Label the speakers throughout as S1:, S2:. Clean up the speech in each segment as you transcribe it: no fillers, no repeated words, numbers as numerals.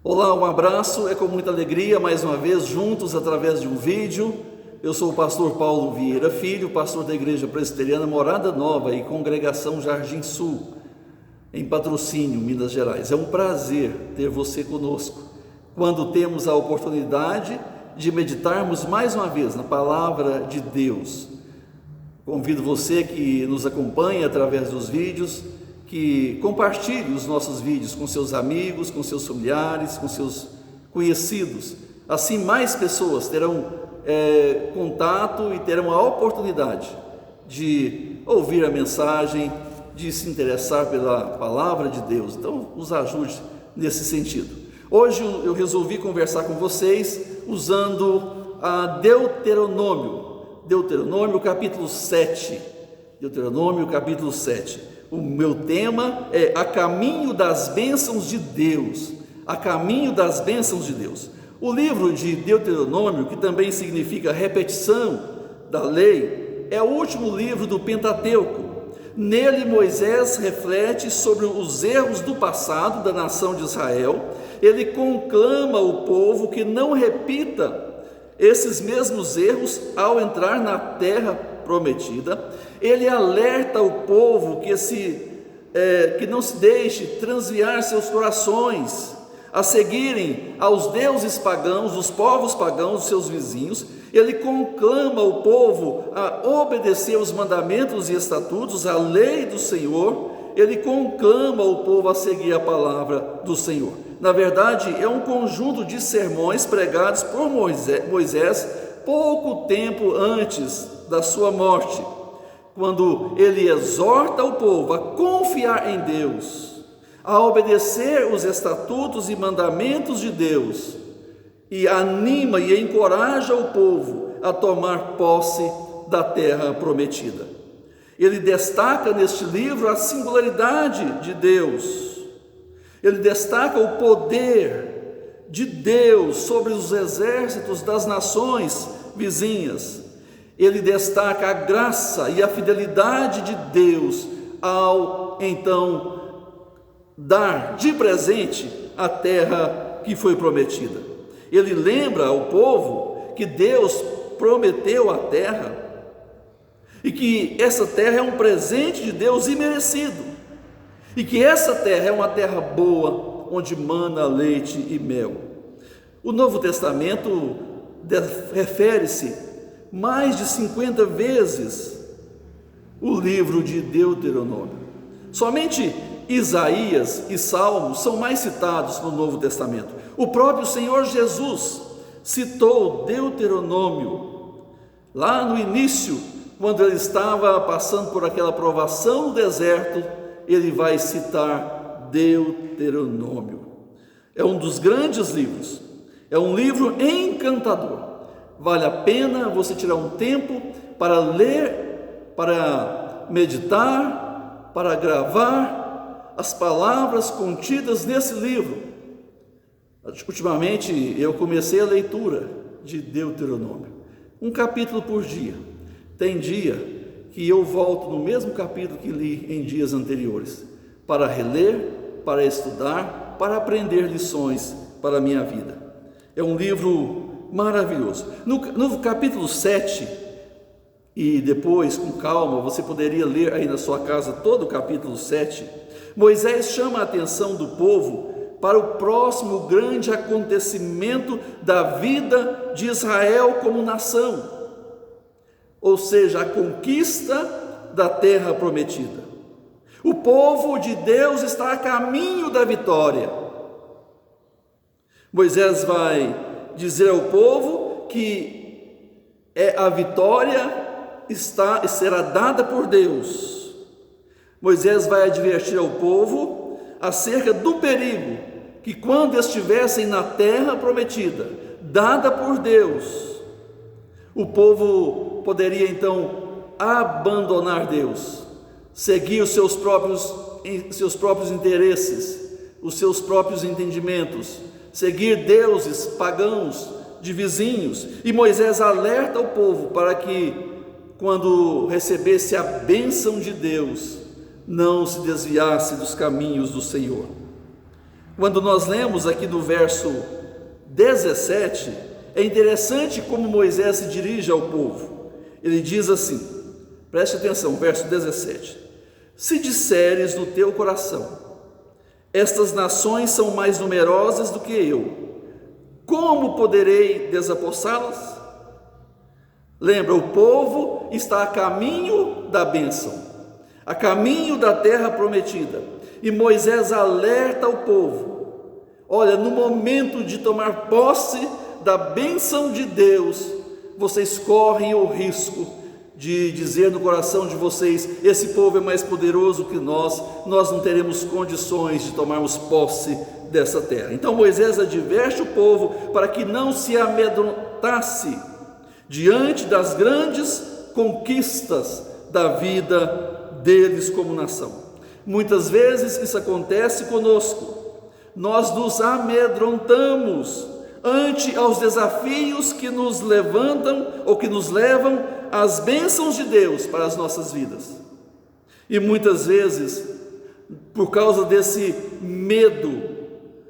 S1: Olá, um abraço, é com muita alegria, mais uma vez, juntos através de um vídeo. Eu sou o pastor Paulo Vieira Filho, pastor da Igreja Presbiteriana Morada Nova e Congregação Jardim Sul, em Patrocínio, Minas Gerais. É um prazer ter você conosco, quando temos a oportunidade de meditarmos mais uma vez na Palavra de Deus. Convido você que nos acompanha através dos vídeos, que compartilhe os nossos vídeos com seus amigos, com seus familiares, com seus conhecidos. Assim mais pessoas terão contato e terão a oportunidade de ouvir a mensagem, de se interessar pela Palavra de Deus. Então, nos ajude nesse sentido. Hoje eu resolvi conversar com vocês usando a Deuteronômio capítulo 7. Deuteronômio capítulo 7. O meu tema é a caminho das bênçãos de Deus. A caminho das bênçãos de Deus. O livro de Deuteronômio, que também significa repetição da lei, é o último livro do Pentateuco. Nele Moisés reflete sobre os erros do passado da nação de Israel. Ele conclama o povo que não repita esses mesmos erros ao entrar na terra prometida. Ele alerta o povo que não se deixe transviar seus corações a seguirem aos deuses pagãos, os povos pagãos, os seus vizinhos. Ele conclama o povo a obedecer os mandamentos e estatutos, a lei do Senhor. Ele conclama o povo a seguir a palavra do Senhor. Na verdade, é um conjunto de sermões pregados por Moisés pouco tempo antes da sua morte, quando ele exorta o povo a confiar em Deus, a obedecer os estatutos e mandamentos de Deus, e anima e encoraja o povo a tomar posse da terra prometida. Ele destaca neste livro a singularidade de Deus. Ele destaca o poder de Deus sobre os exércitos das nações vizinhas. Ele destaca a graça e a fidelidade de Deus ao, então, dar de presente a terra que foi prometida. Ele lembra ao povo que Deus prometeu a terra e que essa terra é um presente de Deus imerecido e que essa terra é uma terra boa, onde mana leite e mel. O Novo Testamento refere-se mais de 50 vezes o livro de Deuteronômio. Somente Isaías e Salmos são mais citados no Novo Testamento. O próprio Senhor Jesus citou Deuteronômio lá no início, quando ele estava passando por aquela provação no deserto. Ele vai citar Deuteronômio. É um dos grandes livros, é um livro encantador. Vale a pena você tirar um tempo para ler, para meditar, para gravar as palavras contidas nesse livro. Ultimamente eu comecei a leitura de Deuteronômio, um capítulo por dia. Tem dia que eu volto no mesmo capítulo que li em dias anteriores, para reler, para estudar, para aprender lições para a minha vida. É um livro maravilhoso. No capítulo 7, e depois com calma, você poderia ler aí na sua casa todo o capítulo 7, Moisés chama a atenção do povo para o próximo grande acontecimento da vida de Israel como nação, ou seja, a conquista da terra prometida. O povo de Deus está a caminho da vitória. Moisés vai dizer ao povo que a vitória será dada por Deus. Moisés vai advertir ao povo acerca do perigo que, quando estivessem na terra prometida, dada por Deus, o povo poderia então abandonar Deus, seguir os seus próprios interesses, os seus próprios entendimentos, seguir deuses pagãos de vizinhos. E Moisés alerta o povo para que, quando recebesse a bênção de Deus, não se desviasse dos caminhos do Senhor. Quando nós lemos aqui no verso 17, é interessante como Moisés se dirige ao povo. Ele diz assim, preste atenção, verso 17: se disseres no teu coração, estas nações são mais numerosas do que eu, como poderei desapossá-las? Lembra, o povo está a caminho da bênção, a caminho da terra prometida, e Moisés alerta o povo: olha, no momento de tomar posse da bênção de Deus, vocês correm o risco de dizer no coração de vocês: esse povo é mais poderoso que nós não teremos condições de tomarmos posse dessa terra. Então Moisés adverte o povo para que não se amedrontasse diante das grandes conquistas da vida deles como nação. Muitas vezes isso acontece conosco, nós nos amedrontamos ante aos desafios que nos levantam ou que nos levam às bênçãos de Deus para as nossas vidas. E muitas vezes, por causa desse medo,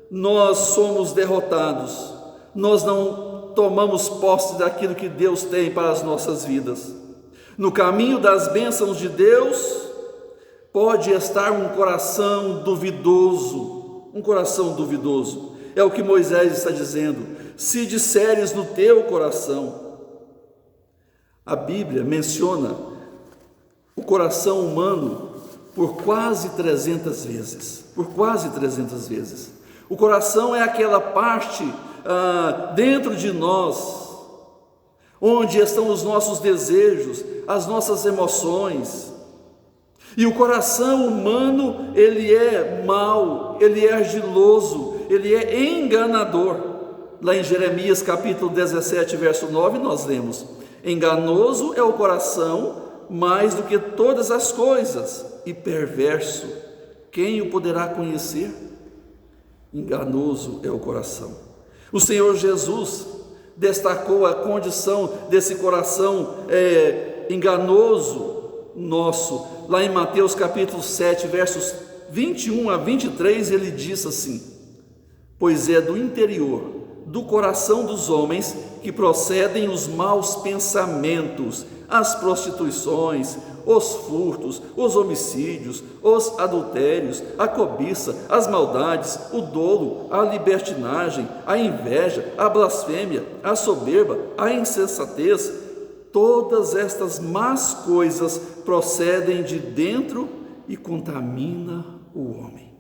S1: nós somos derrotados, nós não tomamos posse daquilo que Deus tem para as nossas vidas. No caminho das bênçãos de Deus, pode estar um coração duvidoso, é o que Moisés está dizendo: se disseres no teu coração. A Bíblia menciona o coração humano por quase 300 vezes, O coração é aquela parte dentro de nós, onde estão os nossos desejos, as nossas emoções. E o coração humano, ele é mau, ele é ardiloso, ele é enganador. Lá em Jeremias capítulo 17, verso 9, nós lemos: enganoso é o coração mais do que todas as coisas, e perverso, quem o poderá conhecer? Enganoso é o coração. O Senhor Jesus destacou a condição desse coração enganoso nosso. Lá em Mateus capítulo 7, versos 21 a 23, ele diz assim: pois é do interior, do coração dos homens, que procedem os maus pensamentos, as prostituições, os furtos, os homicídios, os adultérios, a cobiça, as maldades, o dolo, a libertinagem, a inveja, a blasfêmia, a soberba, a insensatez. Todas estas más coisas procedem de dentro e contamina o homem.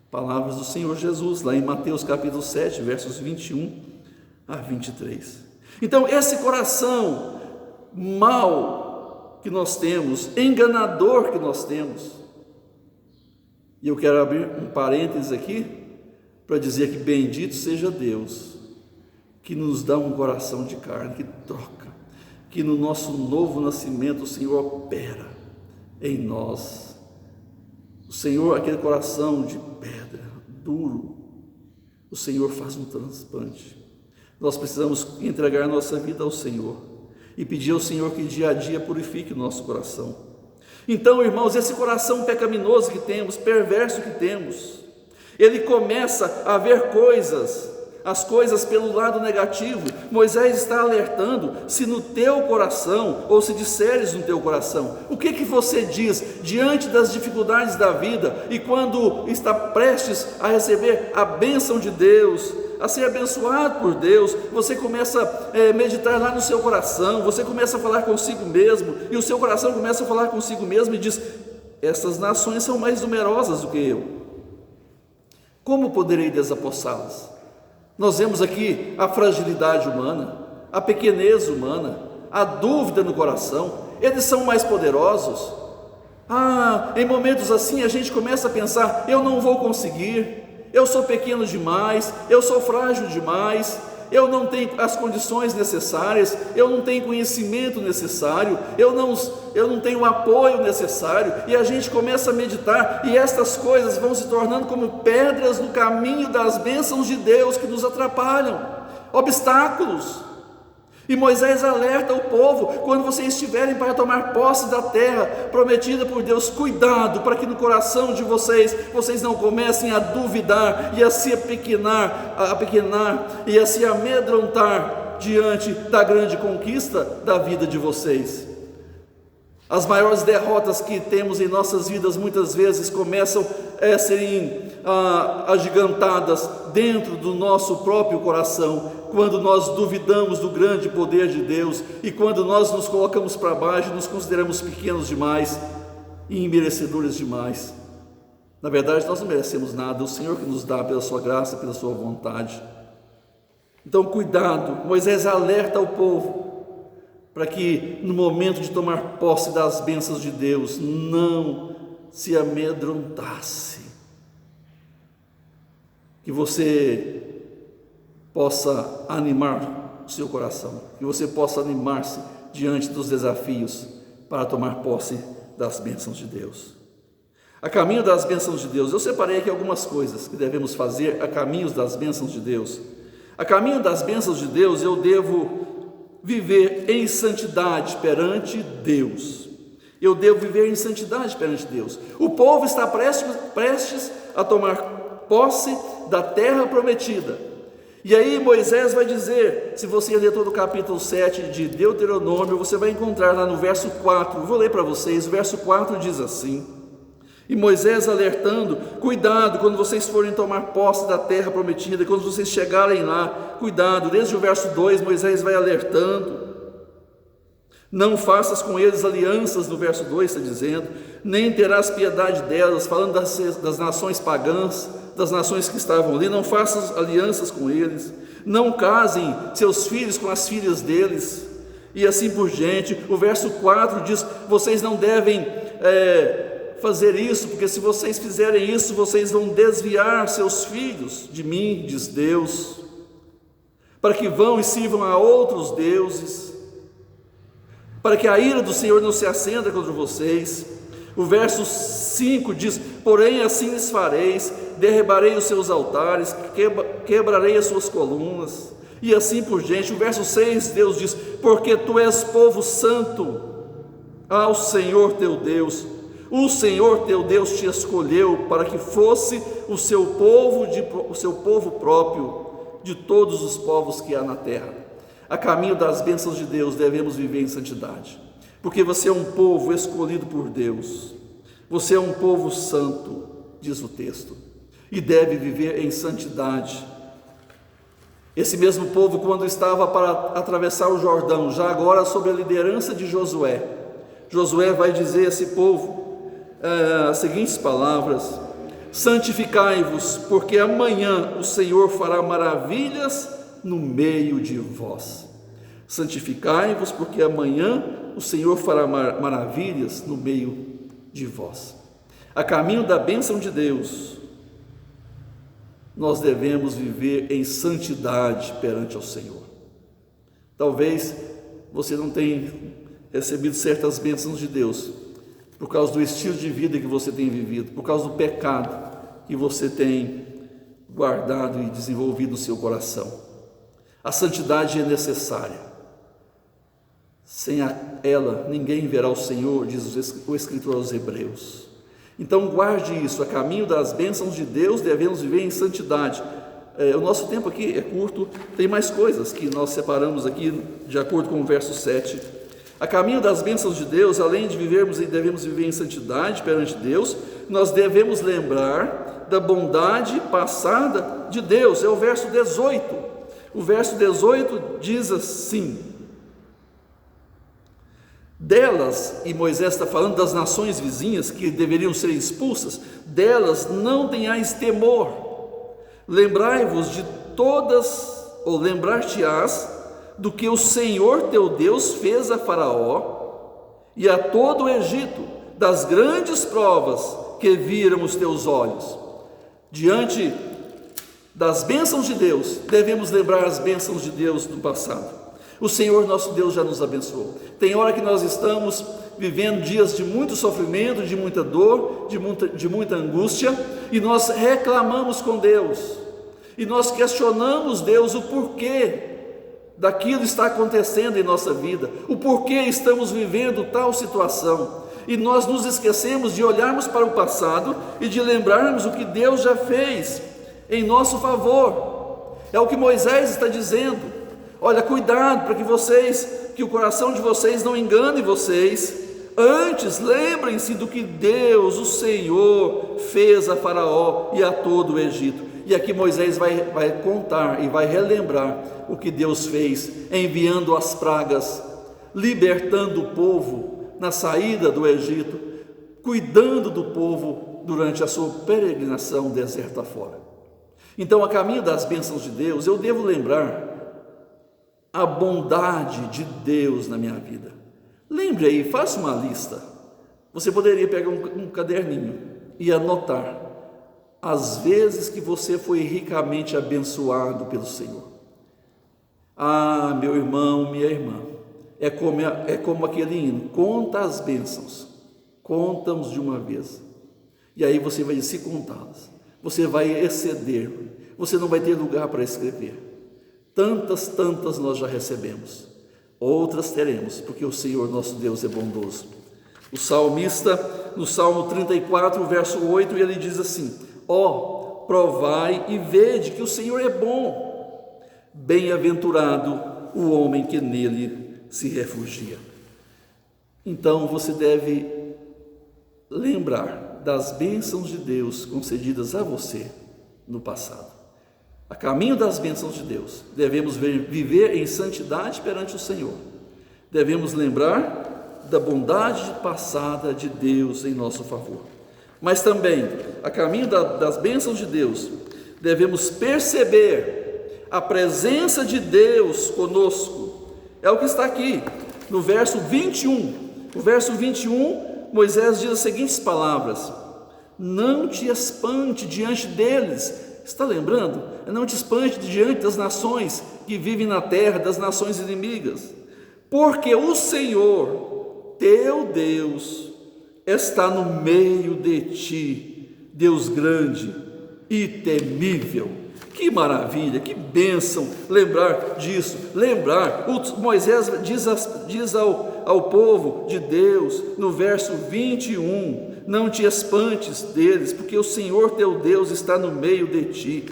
S1: Palavras do Senhor Jesus, lá em Mateus capítulo 7, versos 21 a 23. Então, esse coração mau que nós temos, enganador que nós temos, e eu quero abrir um parênteses aqui, para dizer que bendito seja Deus, que nos dá um coração de carne, que troca, que no nosso novo nascimento o Senhor opera em nós. O Senhor, aquele coração de pedra, duro, o Senhor faz um transplante. Nós precisamos entregar nossa vida ao Senhor e pedir ao Senhor que dia a dia purifique o nosso coração. Então, irmãos, esse coração pecaminoso que temos, perverso que temos, ele começa a ver as coisas pelo lado negativo. Moisés está alertando: se no teu coração, ou se disseres no teu coração, o que você diz diante das dificuldades da vida, e quando está prestes a receber a bênção de Deus, a ser abençoado por Deus, você começa a meditar lá no seu coração, você começa a falar consigo mesmo, e o seu coração começa a falar consigo mesmo e diz: essas nações são mais numerosas do que eu, como poderei desapossá-las? Nós vemos aqui a fragilidade humana, a pequenez humana, a dúvida no coração. Eles são mais poderosos. Em momentos assim a gente começa a pensar: eu não vou conseguir, eu sou pequeno demais, eu sou frágil demais, eu não tenho as condições necessárias, eu não tenho conhecimento necessário, eu não tenho o apoio necessário, e a gente começa a meditar, e estas coisas vão se tornando como pedras no caminho das bênçãos de Deus que nos atrapalham, obstáculos. E Moisés alerta o povo: quando vocês estiverem para tomar posse da terra prometida por Deus, cuidado para que no coração de vocês não comecem a duvidar e a se apequenar e a se amedrontar diante da grande conquista da vida de vocês. As maiores derrotas que temos em nossas vidas muitas vezes começam a serem agigantadas dentro do nosso próprio coração, quando nós duvidamos do grande poder de Deus e quando nós nos colocamos para baixo, nos consideramos pequenos demais e imerecedores demais. Na verdade, nós não merecemos nada, o Senhor que nos dá pela sua graça, pela sua vontade. Então, cuidado. Moisés alerta o povo para que no momento de tomar posse das bênçãos de Deus, não se amedrontasse, que você possa animar o seu coração, que você possa animar-se diante dos desafios para tomar posse das bênçãos de Deus. A caminho das bênçãos de Deus, eu separei aqui algumas coisas que devemos fazer a caminho das bênçãos de Deus. A caminho das bênçãos de Deus, eu devo viver em santidade perante Deus. Eu devo viver em santidade perante Deus. O povo está prestes a tomar posse da terra prometida. E aí Moisés vai dizer, se você ler todo o capítulo 7 de Deuteronômio, você vai encontrar lá no verso 4, vou ler para vocês, o verso 4 diz assim: e Moisés alertando: cuidado quando vocês forem tomar posse da terra prometida, quando vocês chegarem lá, cuidado. Desde o verso 2 Moisés vai alertando: não faças com eles alianças, no verso 2 está dizendo, nem terás piedade delas, falando das nações pagãs, das nações que estavam ali, não faças alianças com eles, não casem seus filhos com as filhas deles, e assim por diante. O verso 4 diz: vocês não devem fazer isso, porque se vocês fizerem isso, vocês vão desviar seus filhos de mim, diz Deus, para que vão e sirvam a outros deuses, para que a ira do Senhor não se acenda contra vocês. O verso 5 diz: porém assim lhes fareis, derribarei os seus altares, quebrarei as suas colunas, e assim por diante. O verso 6 Deus diz: porque tu és povo santo ao Senhor teu Deus. O Senhor teu Deus te escolheu para que fosse o seu povo próprio de todos os povos que há na terra. A caminho das bênçãos de Deus devemos viver em santidade, porque você é um povo escolhido por Deus, você é um povo santo, diz o texto, e deve viver em santidade. Esse mesmo povo, quando estava para atravessar o Jordão, já agora sob a liderança de Josué vai dizer a esse povo as seguintes palavras: santificai-vos, porque amanhã o Senhor fará maravilhas no meio de vós. Santificai-vos, porque amanhã o Senhor fará maravilhas no meio de vós. A caminho da bênção de Deus, nós devemos viver em santidade perante ao Senhor. Talvez você não tenha recebido certas bênçãos de Deus por causa do estilo de vida que você tem vivido, por causa do pecado que você tem guardado e desenvolvido no seu coração. A santidade é necessária. Sem ela, ninguém verá o Senhor, diz o escritor aos Hebreus. Então guarde isso, a caminho das bênçãos de Deus devemos viver em santidade. O nosso tempo aqui é curto, tem mais coisas que nós separamos aqui de acordo com o verso 7. A caminho das bênçãos de Deus, além de devemos viver em santidade perante Deus, nós devemos lembrar da bondade passada de Deus. É o verso 18. O verso 18 diz assim: delas, e Moisés está falando das nações vizinhas que deveriam ser expulsas, delas não tenhais temor, lembrai-vos de todas, ou lembrar-te-ás do que o Senhor teu Deus fez a Faraó e a todo o Egito, das grandes provas que viram os teus olhos. Diante das bênçãos de Deus, devemos lembrar as bênçãos de Deus do passado. O Senhor nosso Deus já nos abençoou. Tem hora que nós estamos vivendo dias de muito sofrimento, de muita dor, de muita angústia, e nós reclamamos com Deus, e nós questionamos Deus o porquê daquilo que está acontecendo em nossa vida, o porquê estamos vivendo tal situação, e nós nos esquecemos de olharmos para o passado e de lembrarmos o que Deus já fez em nosso favor. É o que Moisés está dizendo: olha, cuidado para que o coração de vocês não engane vocês. Antes, lembrem-se do que Deus, o Senhor, fez a Faraó e a todo o Egito. E aqui Moisés vai contar e vai relembrar o que Deus fez, enviando as pragas, libertando o povo na saída do Egito, cuidando do povo durante a sua peregrinação deserto afora. Então, a caminho das bênçãos de Deus, eu devo lembrar a bondade de Deus na minha vida. Lembre aí, faça uma lista. Você poderia pegar um caderninho e anotar as vezes que você foi ricamente abençoado pelo Senhor. Ah, meu irmão, minha irmã, é como aquele hino: conta as bênçãos, conta-os de uma vez. E aí você vai se contá-las, você vai exceder, você não vai ter lugar para escrever. Tantas nós já recebemos, outras teremos, porque o Senhor nosso Deus é bondoso. O salmista, no Salmo 34, verso 8, ele diz assim: ó, provai e vede que o Senhor é bom, bem-aventurado o homem que nele se refugia. Então você deve lembrar das bênçãos de Deus concedidas a você no passado. A caminho das bênçãos de Deus, devemos viver em santidade perante o Senhor. Devemos lembrar da bondade passada de Deus em nosso favor. Mas também, a caminho das bênçãos de Deus, devemos perceber a presença de Deus conosco. É o que está aqui, no verso 21. No verso 21, Moisés diz as seguintes palavras: não te espante diante deles. Está lembrando? Não te espante diante das nações que vivem na terra, das nações inimigas, porque o Senhor, teu Deus, está no meio de ti, Deus grande e temível. Que maravilha, que bênção lembrar disso. Moisés diz ao povo de Deus, no verso 21, não te espantes deles, porque o Senhor teu Deus está no meio de ti.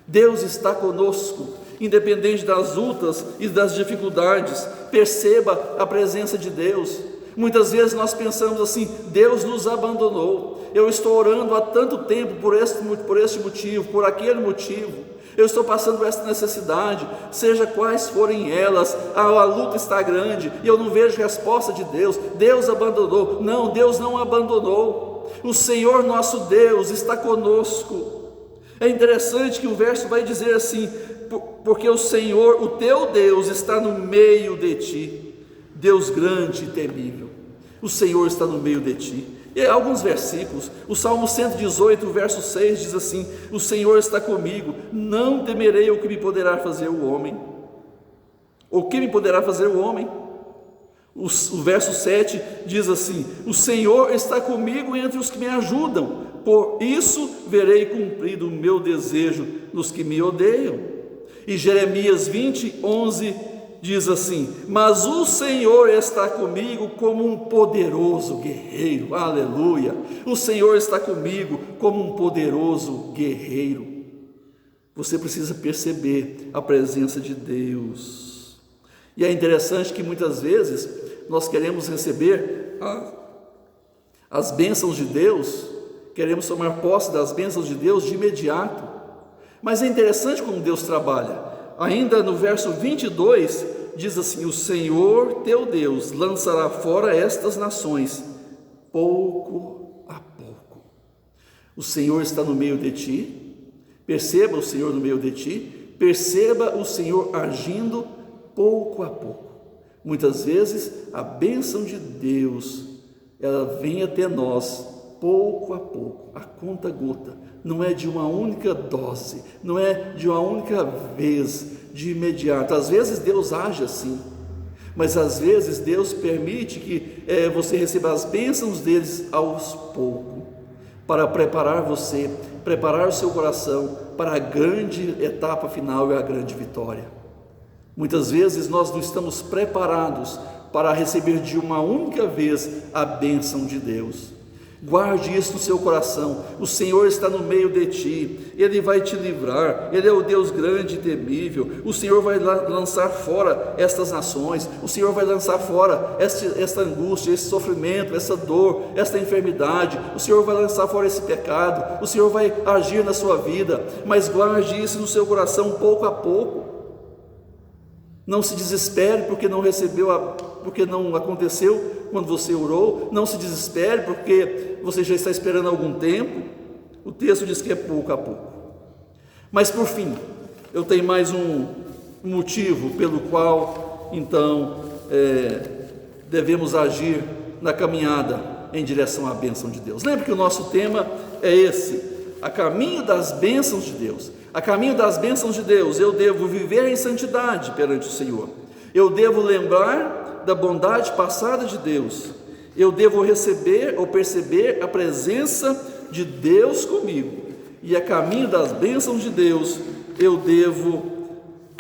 S1: Deus está conosco, independente das lutas e das dificuldades. Perceba a presença de Deus. Muitas vezes nós pensamos assim: Deus nos abandonou. Eu estou orando há tanto tempo por este motivo, por aquele motivo. Eu estou passando esta necessidade, seja quais forem elas. A luta está grande e eu não vejo resposta de Deus. Deus abandonou. Não, Deus não abandonou. O Senhor nosso Deus está conosco. É interessante que o verso vai dizer assim: porque o Senhor, o teu Deus, está no meio de ti, Deus grande e temível. O Senhor está no meio de ti. E alguns versículos, o Salmo 118, verso 6 diz assim: o Senhor está comigo, não temerei o que me poderá fazer o homem. O que me poderá fazer o homem? O verso 7 diz assim: o Senhor está comigo entre os que me ajudam, por isso verei cumprido o meu desejo nos que me odeiam. E Jeremias 20, 11 diz assim: mas o Senhor está comigo como um poderoso guerreiro. Aleluia! O Senhor está comigo como um poderoso guerreiro. Você precisa perceber a presença de Deus. E é interessante que muitas vezes nós queremos receber as bênçãos de Deus, queremos tomar posse das bênçãos de Deus de imediato. Mas é interessante como Deus trabalha. Ainda no verso 22 diz assim: o Senhor teu Deus lançará fora estas nações, pouco a pouco. O Senhor está no meio de ti. Perceba o Senhor no meio de ti. Perceba o Senhor agindo pouco a pouco. Muitas vezes a bênção de Deus, ela vem até nós pouco a pouco, a conta gota. Não é de uma única dose, não é de uma única vez, de imediato. Às vezes Deus age assim, mas às vezes Deus permite que você receba as bênçãos deles aos poucos, para preparar você, preparar o seu coração para a grande etapa final e a grande vitória. Muitas vezes nós não estamos preparados para receber de uma única vez a bênção de Deus. Guarde isso no seu coração. O Senhor está no meio de ti, Ele vai te livrar, Ele é o Deus grande e temível. O Senhor vai lançar fora estas nações, o Senhor vai lançar fora esta angústia, esse sofrimento, essa dor, esta enfermidade. O Senhor vai lançar fora esse pecado, o Senhor vai agir na sua vida, mas guarde isso no seu coração pouco a pouco. Não se desespere porque não recebeu, porque não aconteceu quando você orou. Não se desespere porque você já está esperando há algum tempo. O texto diz que é pouco a pouco. Mas por fim, eu tenho mais um motivo pelo qual então devemos agir na caminhada em direção à bênção de Deus. Lembre que o nosso tema é esse: a caminho das bênçãos de Deus. A caminho das bênçãos de Deus, eu devo viver em santidade perante o Senhor. Eu devo lembrar da bondade passada de Deus. Eu devo receber ou perceber a presença de Deus comigo. E a caminho das bênçãos de Deus, eu devo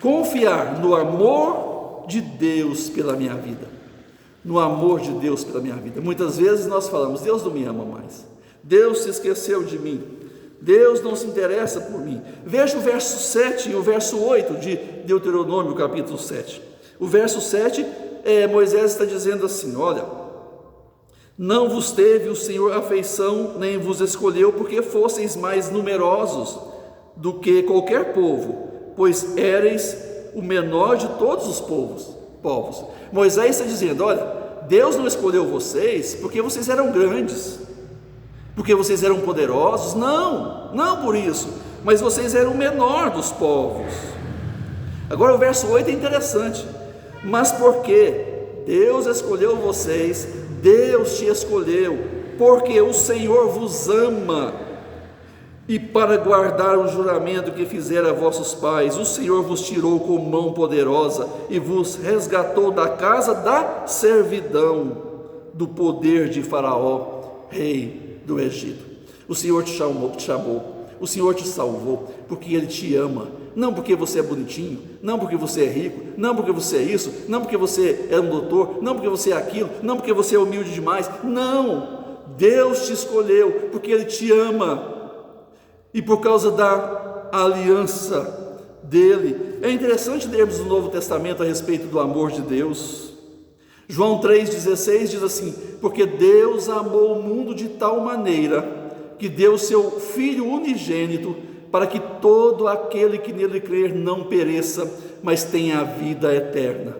S1: confiar no amor de Deus pela minha vida. No amor de Deus pela minha vida. Muitas vezes nós falamos: Deus não me ama mais. Deus se esqueceu de mim. Deus não se interessa por mim. Veja o verso 7 e o verso 8 de Deuteronômio, capítulo 7. O verso 7, Moisés está dizendo assim: olha, não vos teve o Senhor afeição, nem vos escolheu, porque fosseis mais numerosos do que qualquer povo, pois éreis o menor de todos os povos. Moisés está dizendo: olha, Deus não escolheu vocês porque vocês eram grandes, porque vocês eram poderosos, não por isso, mas vocês eram o menor dos povos. Agora o verso 8 é interessante: mas porque Deus escolheu vocês, Deus te escolheu, porque o Senhor vos ama, e para guardar o juramento que fizera a vossos pais, o Senhor vos tirou com mão poderosa e vos resgatou da casa da servidão, do poder de Faraó, rei do Egito. O Senhor te chamou, o Senhor te salvou, porque Ele te ama, não porque você é bonitinho, não porque você é rico, não porque você é isso, não porque você é um doutor, não porque você é aquilo, não porque você é humilde demais. Não, Deus te escolheu porque Ele te ama, e por causa da aliança dele. É interessante lermos o Novo Testamento a respeito do amor de Deus. João 3,16 diz assim: porque Deus amou o mundo de tal maneira que deu seu Filho unigênito, para que todo aquele que nele crer não pereça, mas tenha a vida eterna.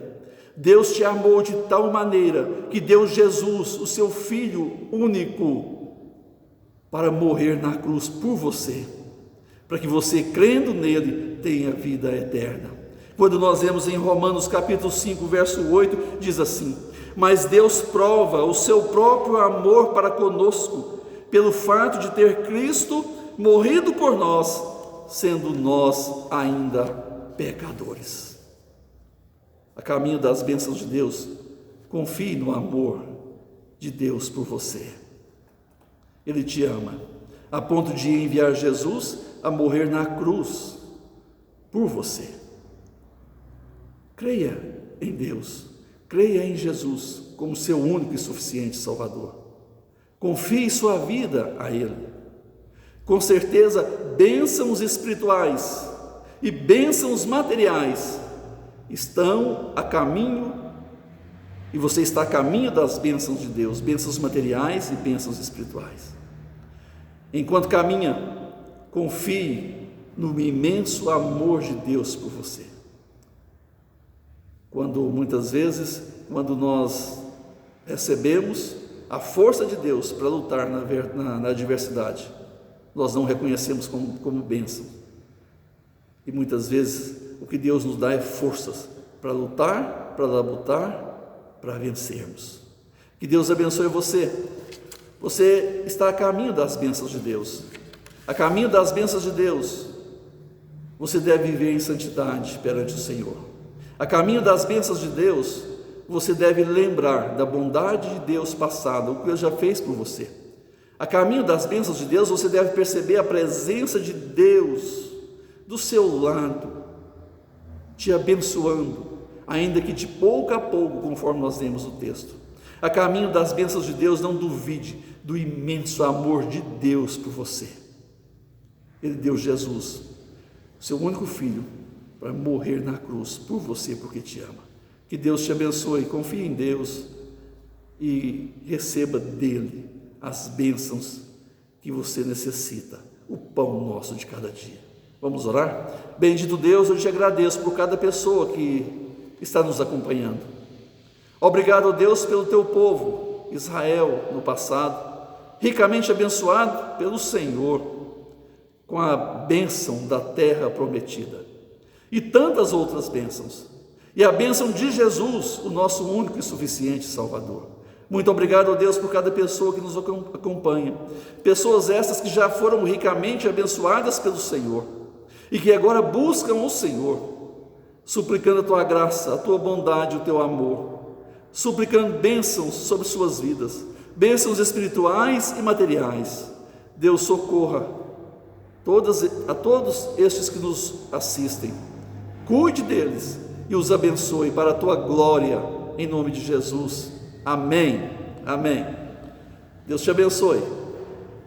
S1: Deus te amou de tal maneira que deu Jesus, o seu Filho único, para morrer na cruz por você, para que você, crendo nele, tenha vida eterna. Quando nós vemos em Romanos capítulo 5, verso 8, diz assim: mas Deus prova o seu próprio amor para conosco, pelo fato de ter Cristo morrido por nós, sendo nós ainda pecadores. A caminho das bênçãos de Deus, confie no amor de Deus por você. Ele te ama, a ponto de enviar Jesus a morrer na cruz por você. Creia em Deus, creia em Jesus como seu único e suficiente Salvador. Confie sua vida a Ele. Com certeza, bênçãos espirituais e bênçãos materiais estão a caminho, e você está a caminho das bênçãos de Deus, bênçãos materiais e bênçãos espirituais. Enquanto caminha, confie no imenso amor de Deus por você. Muitas vezes, quando nós recebemos a força de Deus para lutar na adversidade, nós não reconhecemos como bênção. E muitas vezes o que Deus nos dá é forças para lutar, para labutar, para vencermos. Que Deus abençoe você. Você está a caminho das bênçãos de Deus. A caminho das bênçãos de Deus, você deve viver em santidade perante o Senhor. A caminho das bênçãos de Deus, você deve lembrar da bondade de Deus passada, o que Deus já fez por você. A caminho das bênçãos de Deus, você deve perceber a presença de Deus do seu lado, te abençoando, ainda que de pouco a pouco, conforme nós lemos o texto. A caminho das bênçãos de Deus, não duvide do imenso amor de Deus por você. Ele deu Jesus, seu único filho, para morrer na cruz por você, porque te ama. Que Deus te abençoe, confie em Deus e receba dele as bênçãos que você necessita, o pão nosso de cada dia. Vamos orar? Bendito Deus, eu te agradeço por cada pessoa que está nos acompanhando. Obrigado, Deus, pelo teu povo, Israel, no passado, ricamente abençoado pelo Senhor, com a bênção da terra prometida, e tantas outras bênçãos, e a bênção de Jesus, o nosso único e suficiente Salvador. Muito obrigado, Deus, por cada pessoa que nos acompanha, pessoas essas que já foram ricamente abençoadas pelo Senhor, e que agora buscam o Senhor, suplicando a tua graça, a tua bondade, o teu amor, suplicando bênçãos sobre suas vidas, bênçãos espirituais e materiais. Deus, socorra a todos estes que nos assistem, cuide deles e os abençoe para a tua glória, em nome de Jesus. Amém, amém. Deus te abençoe.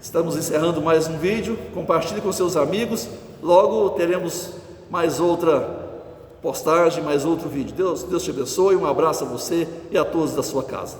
S1: Estamos encerrando mais um vídeo, compartilhe com seus amigos, logo teremos mais outra postagem, mais outro vídeo. Deus te abençoe, um abraço a você e a todos da sua casa.